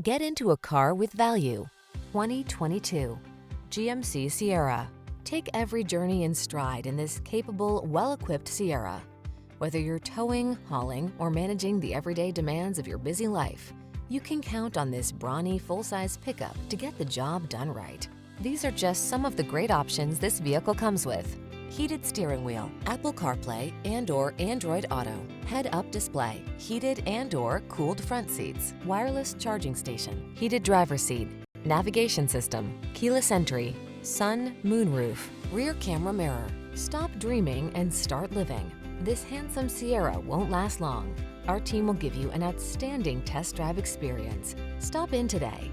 Get into a car with value. 2022 GMC Sierra. Take every journey in stride in this capable, well-equipped Sierra. Whether you're towing, hauling, or managing the everyday demands of your busy life, you can count on this brawny full-size pickup to get the job done right. These are just some of the great options this vehicle comes with: heated steering wheel, Apple CarPlay and/or Android Auto, head-up display, heated and/or cooled front seats, wireless charging station, heated driver's seat, navigation system, keyless entry, sun, moonroof, rear camera mirror. Stop dreaming and start living. This handsome Sierra won't last long. Our team will give you an outstanding test drive experience. Stop in today.